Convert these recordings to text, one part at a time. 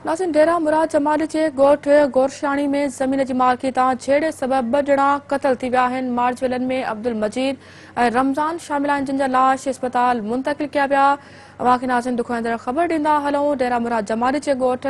नाज़रीन, डेरा मुराद जमाली जे ॻोठ गोरशाणी में ज़मीन जी मालिकी तां झेड़े सबब 2 ॼणा क़तल थी विया आहिनि। मार्च विलन में अब्दुल मजीद ऐं रमज़ान शामिल आहिनि, जिन जा लाश अस्पताल मुंतक़िल कया विया। अवां नाज़रीन दुखंदड़ ख़बर ॾींदा हलूं। डेरा मुराद जमाली जे ॻोठ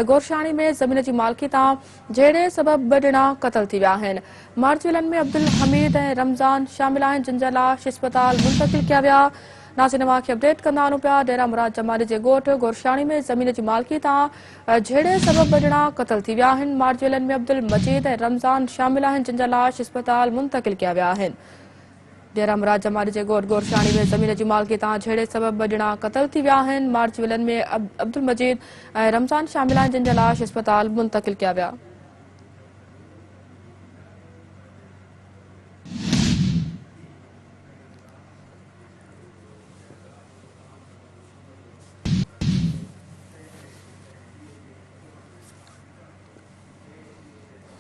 गोरशाणी में ज़मीन जी मालिकी तां झेड़े सबब 2 ॼणा क़तल थी विया आहिनि। मार्च विलन में अब्दुल हमीद ऐं रमज़ान शामिल आहिनि, जिन जा लाश अस्पताल मुंतक़िल कया विया। नाज़रीन अवां खे अपडेट कंदा वञूं पिया। डेरा मुराद जमाली जे ॻोठ गोरशाणी में ज़मीन जी मालिकी तां झेड़े सबब 2 ॼणा क़तल थी विया आहिनि। मार्च विलन में अब्दुल मजीद ऐं रमज़ान शामिल आहिनि, जिन जा लाश अस्पताल मुंतक़िल कया विया आहिनि। डेरा मुराद जमाली जे ॻोठ गोरशाणी में ज़मीन जी मालिकी तां झेड़े सबब 2 ॼणा क़तल थी विया आहिनि। मार्च विलन में अब्दुल मजीद ऐं रमज़ान शामिल आहिनि, जिन जा लाश अस्पताल मुंतक़िल कया विया।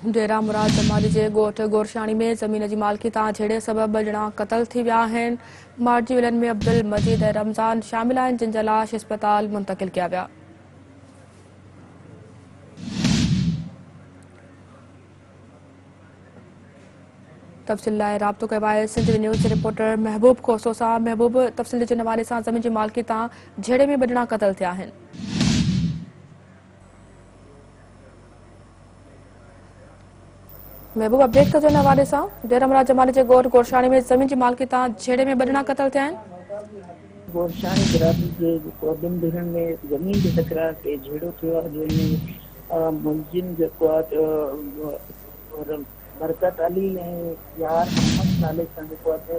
डेरा मुराद जमाली जे ॻोठ गोरशाणी में ज़मीन जी मालिकी तां झेड़े सबब 2 ॼणा क़तल थी विया आहिनि। मार्च विलन में अब्दुल मजीद ऐं रमज़ान शामिल आहिनि, जिन जा लाश अस्पताल मुंतक़िल कया विया। तफ़सील लाइ राब्तो कयो आहे सिंध न्यूज़ जे रिपोर्टर महबूब खोसो सां। महबूब, तफ़सील जे हवाले सां ज़मीन जी मालिकी तां झेड़े में 2 ॼणा क़तल थिया आहिनि। महबूब, अपडेट कजो इन हवाले सां। डेरा मुराद जमाली जे ॻोठ गोरशाणी में ज़मीन जी मालिकी तां झेड़े में 2 ॼणा क़तल थिया आहिनि। गोरशाणी बिरादरी जे ॿिनि धिरनि में ज़मीन जे तकरार ते झेड़ो थियो आहे, जंहिंमें मुलज़िम जेको आहे बरकत अली ऐं यार मोहम्मद साले सां जेको आहे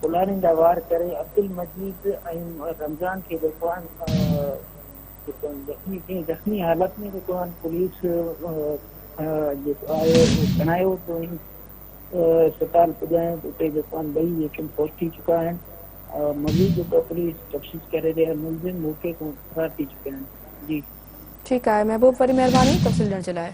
पुलारींदा वार करे अब्दुल मजीद ऐं रमज़ान खे जेको आहे ज़ख़्मी हालत में जेको आहे पुलिस जेको आहे खणायो अस्पताल पुॼाइण। उते जेको आहे 2 जेके पहुची चुका आहिनि। मज़ीद जेको पुलिस तफ़सीस करे रही आहे। मुलज़िम मौके खां फरार थी चुका आहिनि। जी ठीकु आहे महबूब, वरी महिरबानी तफ़सील ॾियण जे लाइ।